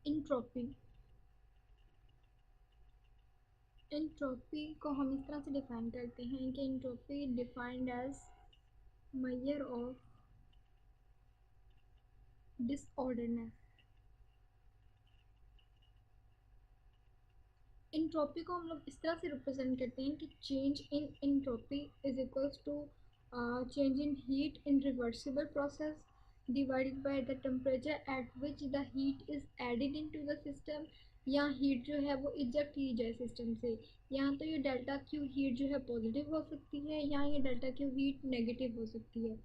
Entropy. Entropy को हम इस तरह से डिफाइन करते हैं कि entropy defined as measure of disorderness. Entropy को हम लोग इस तरह से रिप्रेजेंट करते हैं कि change in entropy is equals to change in heat in reversible process divided by the temperature at which the heat is added into the system, या हीट जो है वो इजेक्ट की जाए सिस्टम से। यहाँ तो ये डेल्टा क्यू हीट जो है पॉजिटिव हो सकती है, यहाँ ये डेल्टा क्यू हीट नेगेटिव हो सकती है।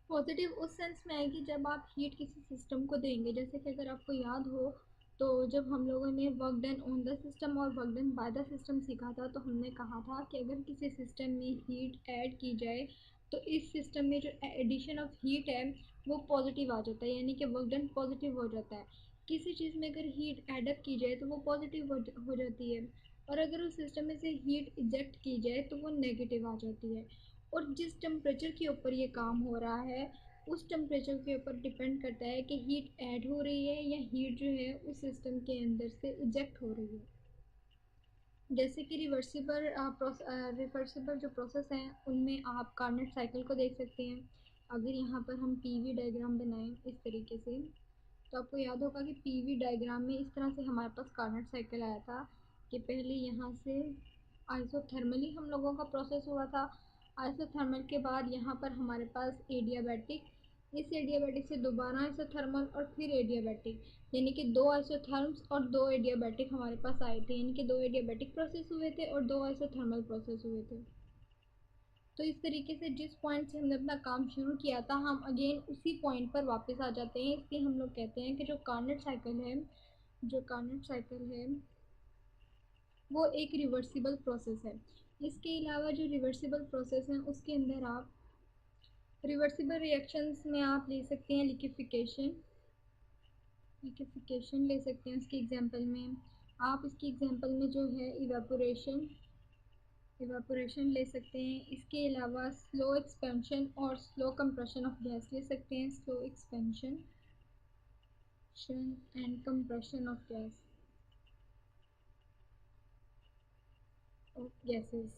पॉजिटिव उस सेंस में है कि जब आप हीट किसी सिस्टम को देंगे, जैसे कि अगर आपको याद हो तो जब हम लोगों ने work done on the system और work done by the system सीखा था, तो हमने कहा था कि अगर किसी सिस्टम में हीट ऐड की जाए तो इस सिस्टम में जो एडिशन ऑफ हीट है वो पॉजिटिव आ जाता है, यानी कि वर्क डन पॉजिटिव हो जाता है। किसी चीज़ में अगर हीट एडअप की जाए तो वो पॉजिटिव हो जाती है, और अगर उस सिस्टम में से हीट इजेक्ट की जाए तो वो नेगेटिव आ जाती है। और जिस टेम्परेचर के ऊपर ये काम हो रहा है उस टेम्परेचर के ऊपर डिपेंड करता है कि हीट ऐड हो रही है या हीट जो है उस सिस्टम के अंदर से इजेक्ट हो रही है। जैसे कि रिवर्सिबल जो प्रोसेस हैं उनमें आप कार्नट साइकिल को देख सकते हैं। अगर यहाँ पर हम पीवी डायग्राम बनाएं इस तरीके से, तो आपको याद होगा कि पीवी डायग्राम में इस तरह से हमारे पास कार्नट साइकिल आया था कि पहले यहाँ से आइसोथर्मली हम लोगों का प्रोसेस हुआ था। आइसोथर्मल के बाद यहाँ पर हमारे पास एडियाबैटिक, इस एडियाबैटिक से दोबारा आइसोथर्मल और फिर एडियाबैटिक, यानी कि दो आइसोथर्म्स और दो एडियाबैटिक हमारे पास आए थे, यानी कि दो एडियाबैटिक प्रोसेस हुए थे और दो आइसोथर्मल प्रोसेस हुए थे। तो इस तरीके से जिस पॉइंट से हमने अपना काम शुरू किया था हम अगेन उसी पॉइंट पर वापस आ जाते हैं, इसलिए हम लोग कहते हैं कि जो कार्नट साइकिल है, जो कार्नट साइकिल है वो एक रिवर्सिबल प्रोसेस है। इसके अलावा जो रिवर्सिबल प्रोसेस है उसके अंदर आप रिवर्सिबल रिएक्शंस में आप ले सकते हैं लिक्विफिकेशन, लिक्विफिकेशन ले सकते हैं उसकी एग्जांपल में। आप इसकी एग्जांपल में जो है इवेपोरेशन, इवेपोरेशन ले सकते हैं। इसके अलावा स्लो एक्सपेंशन और स्लो कंप्रेशन ऑफ गैस ले सकते हैं, slow expansion and compression of gas off gases.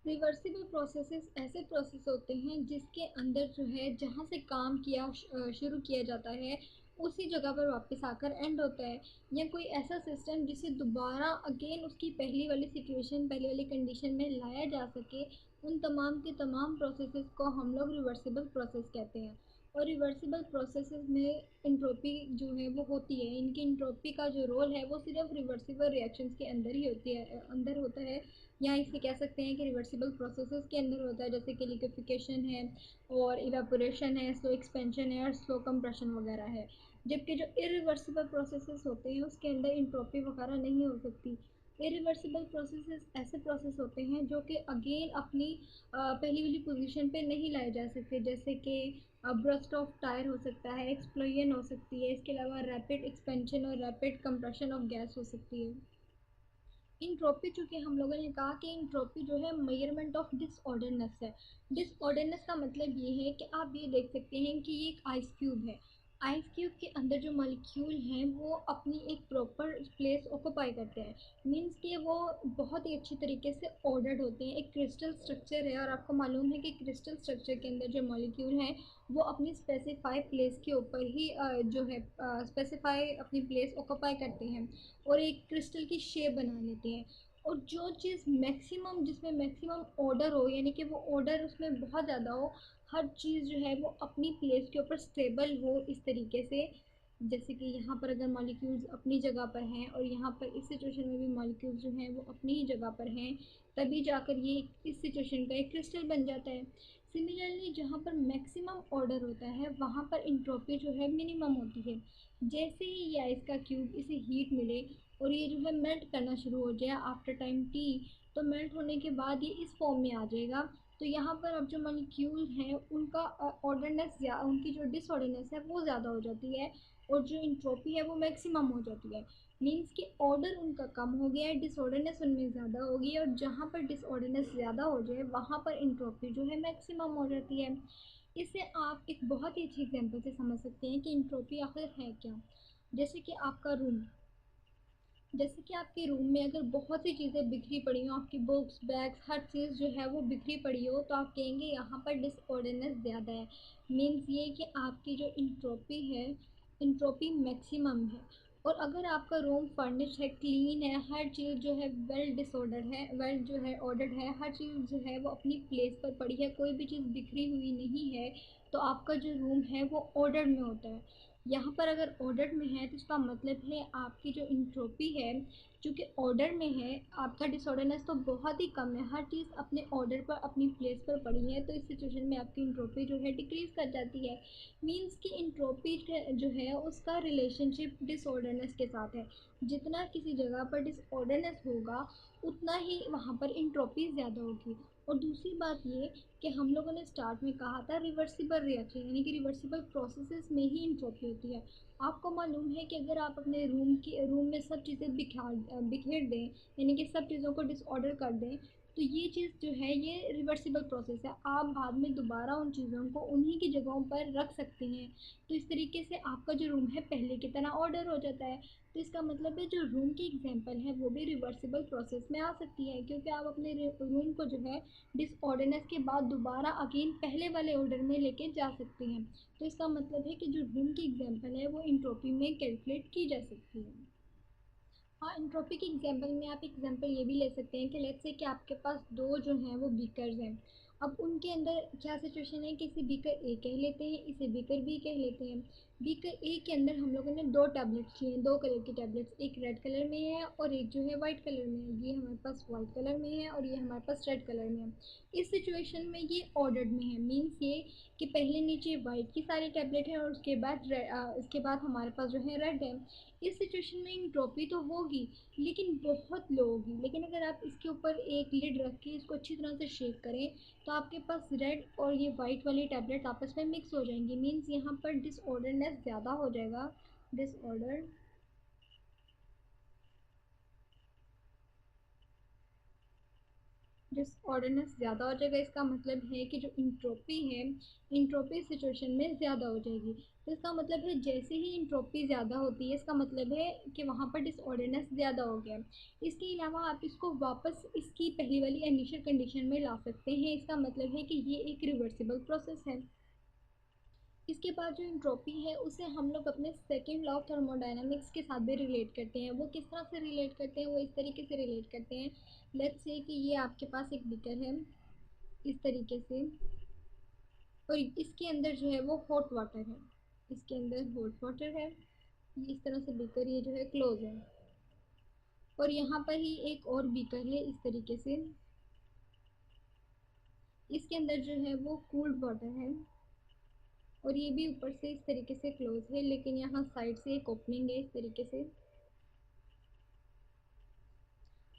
Reversible processes ऐसे प्रोसेस होते हैं जिसके अंदर जो है जहाँ से काम किया शुरू किया जाता है उसी जगह पर वापस आकर एंड होता है, या कोई ऐसा सिस्टम जिसे दोबारा अगेन उसकी पहली वाली सिचुएशन, पहली वाली कंडीशन में लाया जा सके, उन तमाम के तमाम प्रोसेसेस को हम लोग रिवर्सिबल प्रोसेस कहते हैं। और रिवर्सिबल प्रोसेसेस में इंट्रोपी जो है वो होती है, इनकी इंट्रोपी का जो रोल है वो सिर्फ रिवर्सिबल रिएक्शंस के अंदर ही होती है, अंदर होता है, या इसे कह सकते हैं कि रिवर्सिबल प्रोसेसेस के अंदर होता है, जैसे कि लिक्विफिकेशन है और इवेपोरेशन है, स्लो एक्सपेंशन है और स्लो कंप्रेशन वगैरह है। जबकि जो इरिवर्सिबल प्रोसेसेस होते हैं उसके अंदर इंट्रोपी वगैरह नहीं हो सकती। इरिवर्सिबल प्रोसेसेस ऐसे प्रोसेस होते हैं जो कि अगेन अपनी पहली वाली पोजीशन पे नहीं लाए जा सकते, जैसे कि ब्रस्ट ऑफ टायर हो सकता है, एक्सप्लोजन हो सकती है, इसके अलावा रैपिड एक्सपेंशन और रैपिड कंप्रेशन ऑफ गैस हो सकती है। इंट्रोपी, चूंकि हम लोगों ने कहा कि इंट्रोपी जो है मेजरमेंट ऑफ डिसऑर्डरनेस है। डिसऑर्डरनेस का मतलब ये है कि आप ये देख सकते हैं कि ये एक आइस क्यूब है। आइस क्यूब के अंदर जो मॉलिक्यूल हैं वो अपनी एक प्रॉपर प्लेस ऑक्यूपाई करते हैं, मींस कि वो बहुत ही अच्छी तरीके से ऑर्डर्ड होते हैं, एक क्रिस्टल स्ट्रक्चर है। और आपको मालूम है कि क्रिस्टल स्ट्रक्चर के अंदर जो मॉलिक्यूल हैं वो अपनी स्पेसिफाई प्लेस के ऊपर ही जो है स्पेसिफाई अपनी प्लेस ऑक्यूपाई करते हैं और एक क्रिस्टल की शेप बना लेते हैं। और जो चीज़ मैक्सिमम, जिसमें मैक्सिमम ऑर्डर हो, यानी कि वो ऑर्डर उसमें बहुत ज़्यादा हो, हर चीज़ जो है वो अपनी प्लेस के ऊपर स्टेबल हो इस तरीके से, जैसे कि यहाँ पर अगर मॉलिक्यूल्स अपनी जगह पर हैं और यहाँ पर इस सिचुएशन में भी मॉलिक्यूल्स जो हैं वो अपनी ही जगह पर हैं, तभी जाकर ये इस सिचुएशन का एक क्रिस्टल बन जाता है। सिमिलरली जहाँ पर मैक्सिमम ऑर्डर होता है वहाँ पर इंट्रोपी जो है मिनिमम होती है। जैसे ही ये आइस का क्यूब इसे हीट मिले और ये जो है मेल्ट करना शुरू हो जाए आफ्टर टाइम टी, तो मेल्ट होने के बाद ये इस फॉर्म में आ जाएगा। तो यहाँ पर अब जो मॉलिक्यूल हैं उनका ऑर्डरनेस या उनकी जो डिसऑर्डरनेस है वो ज़्यादा हो जाती है और जो इंट्रोपी है वो मैक्सिमम हो जाती है। मीन्स कि ऑर्डर उनका कम हो गया है, डिसऑर्डरनेस उनमें ज़्यादा होगी, और जहाँ पर डिसऑर्डरनेस ज़्यादा हो जाए वहाँ पर इंट्रोपी जो है मैक्सिमम हो जाती है। इससे आप एक बहुत ही अच्छी एग्जांपल से समझ सकते हैं कि इंट्रोपी आखिर है क्या। जैसे कि आपका रूम, जैसे कि आपके रूम में अगर बहुत सी चीज़ें बिखरी पड़ी हो, आपकी बुक्स बैग्स हर चीज़ जो है वो बिखरी पड़ी हो, तो आप कहेंगे यहाँ पर डिसऑर्डरनेस ज़्यादा है। मीन्स ये कि आपकी जो इंट्रोपी है, इंट्रोपी मैक्सिमम है। और अगर आपका रूम फर्निश है, क्लीन है, हर चीज़ जो है वेल डिसऑर्डर है, वेल जो है ऑर्डर्ड है, हर चीज़ जो है वो अपनी प्लेस पर पड़ी है, कोई भी चीज़ बिखरी हुई नहीं है, तो आपका जो रूम है वो ऑर्डर में होता है। यहाँ पर अगर ऑर्डर में है तो इसका मतलब है आपकी जो इंट्रोपी है, चूँकि ऑर्डर में है, आपका डिसऑर्डरनेस तो बहुत ही कम है, हर चीज़ अपने ऑर्डर पर अपनी प्लेस पर पड़ी है, तो इस सिचुएशन में आपकी इंट्रोपी जो है डिक्रीज़ कर जाती है। मीन्स कि इंट्रोपी जो है उसका रिलेशनशिप डिसऑर्डरनेस के साथ है। जितना किसी जगह पर डिसऑर्डरनेस होगा, उतना ही वहाँ पर इंट्रोपी ज़्यादा होगी। और दूसरी बात ये कि हम लोगों ने स्टार्ट में कहा था रिवर्सिबल रिएक्शन, यानी कि रिवर्सिबल प्रोसेसेस में ही इंट्रोपी होती है। आपको मालूम है कि अगर आप अपने रूम में सब चीज़ें बिखेर दें, यानी कि सब चीज़ों को डिसऑर्डर कर दें, तो ये चीज़ जो है ये रिवर्सिबल प्रोसेस है। आप बाद में दोबारा उन चीज़ों को उन्हीं की जगहों पर रख सकते हैं। तो इस तरीके से आपका जो रूम है पहले की तरह ऑर्डर हो जाता है। तो इसका मतलब है जो रूम की एग्जांपल है वो भी रिवर्सिबल प्रोसेस में आ सकती है, क्योंकि आप अपने रूम को जो है डिसऑर्डरनेस के बाद दोबारा अगेन पहले वाले ऑर्डर में लेके जा सकते हैं। तो इसका मतलब है कि जो रूम की एग्जांपल है वो इंट्रोपी में कैलकुलेट की जा सकती है। हाँ, एंट्रोपी के एग्जांपल में आप एग्जांपल ये भी ले सकते हैं कि लेट्स से कि आपके पास दो जो हैं वो बीकर्स हैं। अब उनके अंदर क्या सिचुएशन है कि इसे बीकर ए कह लेते हैं, इसे बीकर बी कह लेते हैं। बीकर ए के अंदर हम लोगों ने दो टैबलेट्स लिए हैं, दो कलर की टैबलेट्स, एक रेड कलर में है और एक जो है वाइट कलर में है। ये हमारे पास वाइट कलर में है और ये हमारे पास रेड कलर में है। इस सिचुएशन में ये ऑर्डर्ड में है, मीन्स ये कि पहले नीचे वाइट की सारी टैबलेट है और उसके बाद हमारे पास जो है रेड है। इस सिचुएशन में इंट्रोपी तो होगी, लेकिन बहुत लो होगी। लेकिन अगर आप इसके ऊपर एक लिड रख के इसको अच्छी तरह से शेक करें, तो आपके पास रेड और ये वाइट वाली टैबलेट आपस में मिक्स हो जाएंगी। मीन्स यहाँ पर डिसऑर्डरनेस ज़्यादा हो जाएगा। डिसऑर्डर डिसऑर्डरनेस ज़्यादा हो जाएगा। इसका मतलब है कि जो इंट्रोपी है, इंट्रोपी सिचुएशन में ज़्यादा हो जाएगी। तो इसका मतलब है जैसे ही इंट्रोपी ज़्यादा होती है, इसका मतलब है कि वहाँ पर डिसऑर्डरनेस ज़्यादा हो गया। इसके अलावा आप इसको वापस इसकी पहली वाली इनिशियल कंडीशन में ला सकते हैं। इसका मतलब है कि ये एक रिवर्सिबल प्रोसेस है। इसके बाद जो इंट्रोपी है उसे हम लोग अपने सेकेंड लॉ ऑफ थर्मोडायनामिक्स के साथ भी रिलेट करते हैं। वो किस तरह से रिलेट करते हैं, वो इस तरीके से रिलेट करते हैं। लेट्स से कि ये आपके पास एक बीकर है इस तरीके से, और इसके अंदर जो है वो हॉट वाटर है, इसके अंदर हॉट वाटर है। ये इस तरह से बीकर ये जो है क्लोज है। और यहाँ पर ही एक और बीकर है इस तरीके से, इसके अंदर जो है वो कूल्ड वाटर है और ये भी ऊपर से इस तरीके से क्लोज है, लेकिन यहाँ साइड से एक ओपनिंग है इस तरीके से।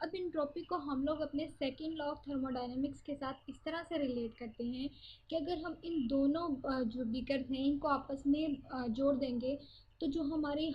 अब इंट्रॉपी को हम लोग अपने सेकेंड लॉ ऑफ थर्मोडायनेमिक्स के साथ इस तरह से रिलेट करते हैं कि अगर हम इन दोनों जो बीकर्स हैं इनको आपस में जोड़ देंगे, तो जो हमारी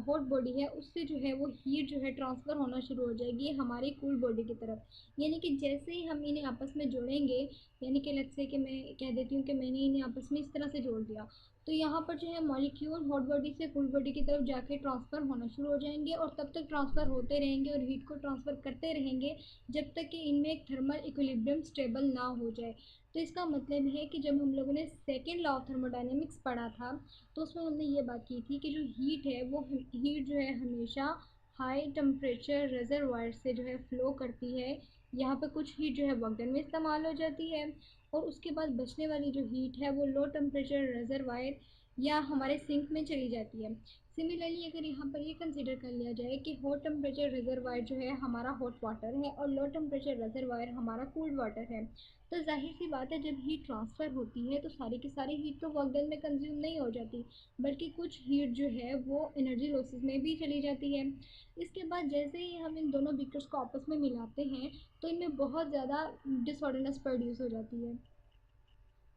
हॉट बॉडी है उससे जो है वो हीट जो है ट्रांसफ़र होना शुरू हो जाएगी हमारी कूल बॉडी की तरफ। यानी कि जैसे ही हम इन्हें आपस में जोड़ेंगे, यानी कि लेट्स से कि मैं कह देती हूँ कि मैंने इन्हें आपस में इस तरह से जोड़ दिया, तो यहाँ पर जो है मॉलिक्यूल हॉट बॉडी से कूल बॉडी की तरफ जाके ट्रांसफ़र होना शुरू हो जाएंगे और तब तक ट्रांसफ़र होते रहेंगे और हीट को ट्रांसफ़र करते रहेंगे जब तक कि इनमें एक थर्मल इक्विलिब्रियम स्टेबल ना हो जाए। तो इसका मतलब है कि जब हम लोगों ने सेकेंड लॉ ऑफ थर्मोडायनेमिक्स पढ़ा था, तो उसमें हमने ये बात की थी कि जो हीट है वो हीट जो है हमेशा हाई टेम्परेचर रिजर्वायर से जो है फ़्लो करती है। यहाँ पे कुछ हीट जो है बर्नर में इस्तेमाल हो जाती है और उसके बाद बचने वाली जो हीट है वो लो टेम्परेचर रिजर्वायर या हमारे सिंक में चली जाती है। सिमिलरली अगर यहाँ पर ये कंसिडर कर लिया जाए कि हॉट टेम्परेचर रिजर्वायर जो है हमारा हॉट वाटर है और लो टेम्परेचर रिजर्वायर हमारा कूल्ड वाटर है, तो जाहिर सी बात है जब हीट ट्रांसफ़र होती है तो सारी की सारी हीट तो वर्क डन में कंज्यूम नहीं हो जाती, बल्कि कुछ हीट जो है वो एनर्जी लॉसेस में भी चली जाती है। इसके बाद जैसे ही हम इन दोनों बीकर्स को आपस में मिलाते हैं, तो इनमें बहुत ज़्यादा डिसऑर्डरनेस प्रोड्यूस हो जाती है।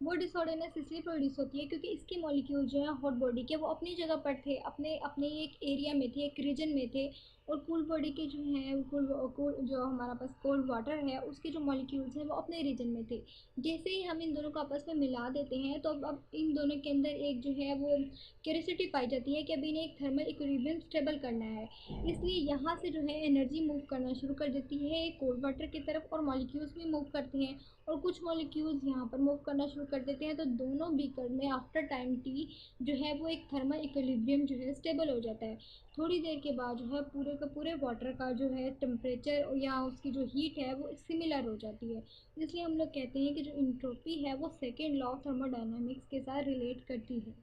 वो डिसऑर्डरनेस इसलिए प्रोड्यूस होती है क्योंकि इसके मॉलिक्यूल जो है हॉट बॉडी के वो अपनी जगह पर थे, अपने अपने एक एरिया में थे, एक रीजन में थे। और कूल बॉडी के जो हैं जो हमारा पास कोल्ड वाटर है उसके जो मॉलिक्यूल्स हैं वो अपने रीजन में थे। जैसे ही हम इन दोनों को आपस में मिला देते हैं तो अब इन दोनों के अंदर एक जो है वो क्यूरियोसिटी पाई जाती है कि अभी इन्हें एक थर्मल इक्विलिब्रियम स्टेबल करना है। इसलिए यहाँ से जो है एनर्जी मूव करना शुरू कर देती है कोल्ड वाटर की तरफ, और मॉलिक्यूल्स भी मूव करते हैं और कुछ मॉलिक्यूल्स यहाँ पर मूव करना शुरू कर देते हैं। तो दोनों बीकर में आफ्टर टाइम टी जो है वो एक थर्मल इक्विलिब्रियम जो है स्टेबल हो जाता है। थोड़ी देर के बाद जो है पूरे का पूरे वाटर का जो है टेम्परेचर या उसकी जो हीट है वो सिमिलर हो जाती है। इसलिए हम लोग कहते हैं कि जो इंट्रोपी है वो सेकेंड लॉ ऑफ थर्मोडायनामिक्स के साथ रिलेट करती है।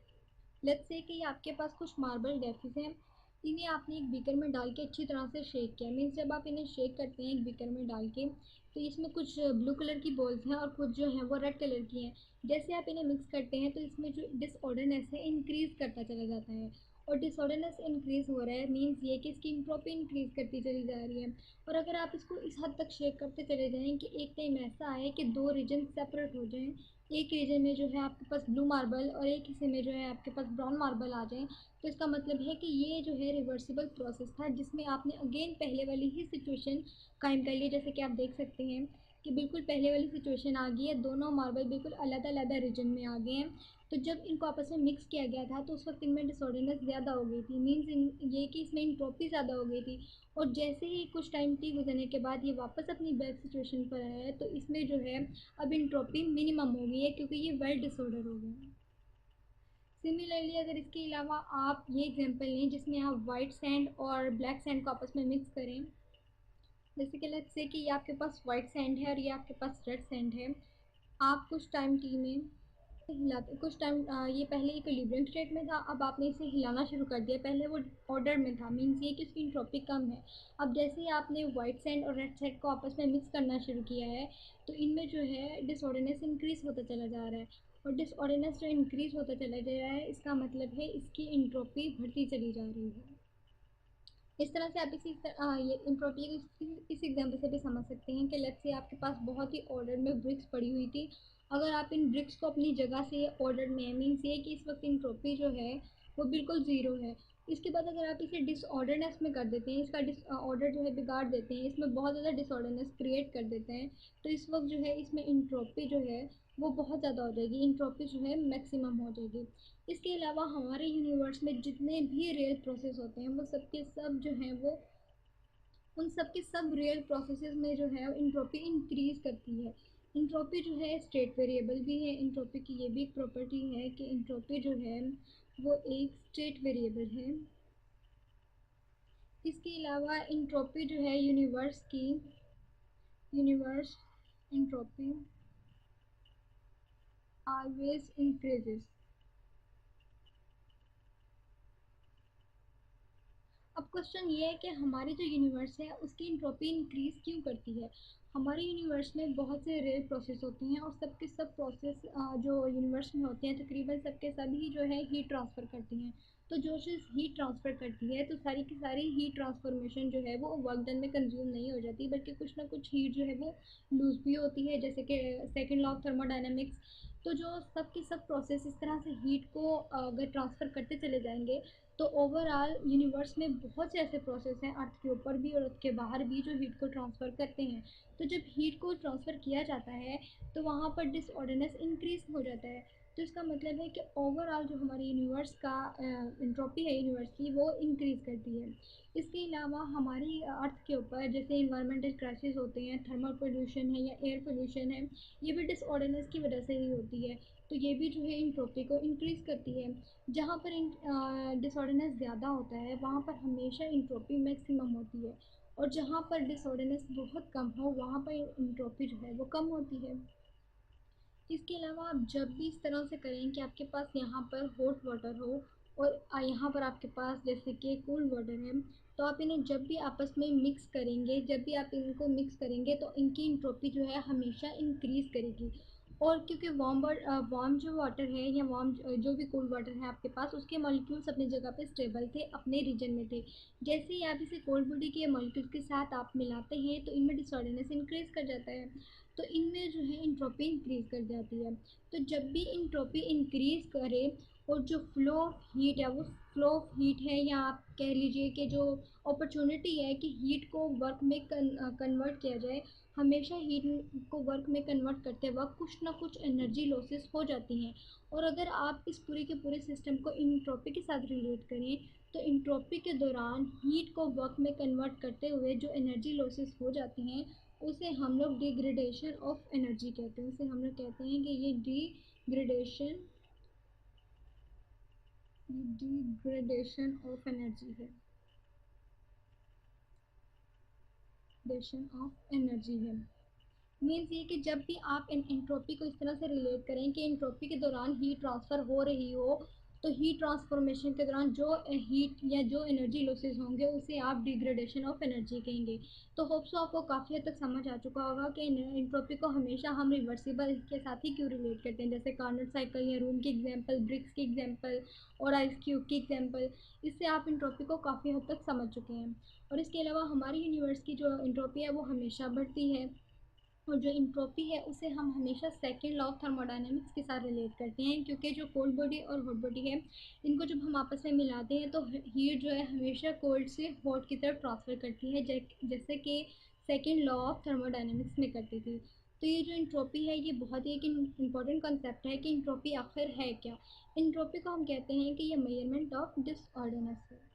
लेट्स से कि आपके पास कुछ मार्बल डेफिस हैं, इन्हें आपने एक बीकर में डाल के अच्छी तरह से शेक किया। मीन्स जब आप इन्हें शेक करते हैं एक बीकर में डाल के तो इसमें कुछ ब्लू कलर की बॉल्स हैं और कुछ जो हैं वो रेड कलर की हैं। जैसे आप इन्हें मिक्स करते हैं तो इसमें जो डिसऑर्डरनेस है इंक्रीज करता चला जाता है। और डिसऑर्डरनेस इंक्रीज हो रहा है मीन्स ये कि इसकी इंट्रोपी इंक्रीज करती चली जा रही है। और अगर आप इसको इस हद तक शेक करते चले जाएं कि एक टाइम ऐसा आए कि दो रीजन सेपरेट हो जाएं, एक रीजन में जो है आपके पास ब्लू मार्बल और एक हिस्से में जो है आपके पास ब्राउन मार्बल आ जाए, तो इसका मतलब है कि ये जो है रिवर्सिबल प्रोसेस था जिसमें आपने अगेन पहले वाली ही सिचुएशन कायम कर ली। जैसे कि आप देख सकते हैं कि बिल्कुल पहले वाली सिचुएशन आ गई है, दोनों मार्बल बिल्कुल अलग अलग रीजन में आ गए हैं। तो जब इनको आपस में मिक्स किया गया था तो उस वक्त इनमें डिसऑर्डरनेस ज़्यादा हो गई थी, मीन्स ये कि इसमें इंट्रोपी ज़्यादा हो गई थी। और जैसे ही कुछ टाइम टी गुजरने के बाद ये वापस अपनी बैक सिचुएशन पर आया है तो इसमें जो है अब इंट्रोपी मिनिमम हो गई है क्योंकि ये वेल डिसऑर्डर हो गया है। सिमिलरली अगर इसके अलावा आप ये एग्जांपल लें जिसमें आप वाइट सैंड और ब्लैक सैंड को आपस में मिक्स करें। जैसे कि लेट्स से कि ये आपके पास वाइट सैंड है और ये आपके पास रेड सैंड है। आप कुछ टाइम टी में हिलाते कुछ टाइम ये पहले इक्विलिब्रियम स्टेट में था, अब आपने इसे हिलाना शुरू कर दिया। पहले वो ऑर्डर में था, मीन्स ये कि उसकी इंट्रोपी कम है। अब जैसे ही आपने वाइट सैंड और रेड सैंड को आपस में मिक्स करना शुरू किया है तो इनमें जो है डिसऑर्डरनेस इंक्रीज होता चला जा रहा है। और डिसऑर्डरनेस जो इंक्रीज होता चला जा रहा है इसका मतलब है इसकी इंट्रोपी बढ़ती चली जा रही है। इस तरह से आप ये इंट्रोपी को इस एग्जाम्पल से भी समझ सकते हैं कि लेट्स से आपके पास बहुत ही ऑर्डर में ब्रिक्स पड़ी हुई थी। अगर आप इन ब्रिक्स को अपनी जगह से ऑर्डर में, मीन्स ये कि इस वक्त इंट्रोपी जो है वो बिल्कुल ज़ीरो है। इसके बाद अगर आप इसे डिसऑर्डरनेस में कर देते हैं, इसका डिसऑर्डर जो है बिगाड़ देते हैं, इसमें बहुत ज़्यादा डिसऑर्डरनेस क्रिएट कर देते हैं, तो इस वक्त जो है इसमें इंट्रोपी जो है वो बहुत ज़्यादा हो जाएगी, इंट्रोपी जो है मैक्सिमम हो जाएगी। इसके अलावा हमारे यूनिवर्स में जितने भी रियल प्रोसेस होते हैं वो सब के सब जो हैं वो उन सब के सब रियल प्रोसेसेस में जो है इंट्रोपी इंक्रीज करती है। इंट्रोपी जो है स्टेट वेरिएबल भी है। इंट्रोपी की ये भी एक प्रॉपर्टी है कि इंट्रोपी जो है वो एक स्टेट वेरिएबल है। इसके अलावा इंट्रोपी जो है यूनिवर्स इंट्रोपी ऑलवेज इंक्रीजेस। अब क्वेश्चन ये है कि हमारी जो यूनिवर्स है उसकी इंट्रोपी इंक्रीज क्यों करती है। हमारे यूनिवर्स में बहुत से रेयर प्रोसेस होते हैं और सबके सब प्रोसेस जो यूनिवर्स में होते हैं तकरीबन सबके सभी जो है हीट ट्रांसफ़र करती हैं। तो जो चीज़ हीट ट्रांसफ़र करती है तो सारी की सारी हीट ट्रांसफॉर्मेशन जो है वो वर्क डन में कंज्यूम नहीं हो जाती बल्कि कुछ ना कुछ हीट जो है वो लूज भी होती है, जैसे कि सेकेंड लॉ ऑफ थर्मोडायनेमिक्स। तो जो सब के सब प्रोसेस इस तरह से हीट को अगर ट्रांसफ़र करते चले जाएंगे तो ओवरऑल यूनिवर्स में बहुत से ऐसे प्रोसेस हैं अर्थ के ऊपर भी और अर्थ के बाहर भी जो हीट को ट्रांसफ़र करते हैं। तो जब हीट को ट्रांसफ़र किया जाता है तो वहाँ पर डिसऑर्डरनेस इंक्रीज हो जाता है। तो इसका मतलब है कि ओवरऑल जो हमारे यूनिवर्स का इंट्रोपी है यूनिवर्स की वो इंक्रीज करती है। इसके अलावा हमारी अर्थ के ऊपर जैसे इन्वायरमेंटल क्राइसिस होते हैं, थर्मल पोल्यूशन है या एयर पोल्यूशन है, ये भी डिसऑर्डरनेस की वजह से ही होती है। तो ये भी जो है इंट्रोपी को इंक्रीज करती है। जहाँ पर डिसऑर्डरनेस ज़्यादा होता है वहाँ पर हमेशा इंट्रोपी मैक्सिमम होती है, और जहाँ पर डिसऑर्डरनेस बहुत कम हो वहाँ पर इंट्रोपी जो है वो कम होती है। इसके अलावा आप जब भी इस तरह से करें कि आपके पास यहाँ पर हॉट वाटर हो और यहाँ पर आपके पास जैसे कि कोल्ड वाटर है, तो आप इन्हें जब भी आपस में मिक्स करेंगे, जब भी आप इनको मिक्स करेंगे तो इनकी इंट्रोपी जो है हमेशा इंक्रीज़ करेगी। और क्योंकि वार्म जो वाटर है या वार्म जो भी कोल्ड वाटर है आपके पास उसके मॉलिक्यूल्स अपनी जगह पे स्टेबल थे, अपने रीजन में थे। जैसे ही आप इसे कोल्ड बॉडी के मॉलिक्यूल्स के साथ आप मिलाते हैं तो इनमें डिसऑर्डरनेस इंक्रीज कर जाता है। तो इनमें जो है इंट्रोपी इंक्रीज कर जाती है। तो जब भी इंट्रोपी इंक्रीज करे और जो फ्लो ऑफ हीट है वो फ्लो ऑफ हीट है, या आप कह लीजिए कि जो अपॉर्चुनिटी है कि हीट को वर्क में कन्वर्ट किया जाए, हमेशा हीट को वर्क में कन्वर्ट करते वक्त कुछ ना कुछ एनर्जी लॉसेस हो जाती हैं। और अगर आप इस पूरे के पूरे सिस्टम को इंट्रोपी के साथ रिलेट करें, तो इंट्रोपी के दौरान हीट को वर्क में कन्वर्ट करते हुए जो एनर्जी लॉसेस हो जाती हैं, उसे हम लोग डिग्रेडेशन ऑफ एनर्जी कहते हैं। उसे हम लोग कहते हैं कि ये डिग्रेडेशन ऑफ एनर्जी है, डिग्रेडेशन ऑफ एनर्जी है। मीन्स ये कि जब भी आप इन एंट्रोपी को इस तरह से रिलेट करें कि एंट्रोपी के दौरान हीट ट्रांसफ़र हो रही हो, तो हीट ट्रांसफॉर्मेशन के दौरान जो हीट या जो एनर्जी लॉसेस होंगे उसे आप डिग्रेडेशन ऑफ एनर्जी कहेंगे। तो होप सो आपको काफ़ी हद तक समझ आ चुका होगा कि एंट्रोपी को हमेशा हम रिवर्सिबल के साथ ही क्यों रिलेट करते हैं, जैसे कार्नोट साइकिल या रूम की एग्जाम्पल, ब्रिक्स की एग्जाम्पल और आइस क्यूब की एग्जाम्पल। इससे आप एंट्रोपी को काफ़ी हद तक समझ चुके हैं। और इसके अलावा हमारी यूनिवर्स की जो एंट्रोपी है वो हमेशा बढ़ती है, और जो इंट्रोपी है उसे हम हमेशा सेकेंड लॉ ऑफ थर्मोडायनेमिक्स के साथ रिलेट करते हैं, क्योंकि जो कोल्ड बॉडी और हॉट बॉडी है, इनको जब हम आपस में मिलाते हैं तो हीट जो है हमेशा कोल्ड से हॉट की तरफ ट्रांसफ़र करती है, जैसे कि सेकेंड लॉ ऑफ थर्मोडायनेमिक्स में करती थी। तो ये जो इंट्रोपी है ये बहुत ही एक इम्पॉर्टेंट कंसेप्ट है कि इंट्रोपी आखिर है क्या। इंट्रोपी को हम कहते हैं कि ये मेजरमेंट ऑफ डिसऑर्डरनेस है।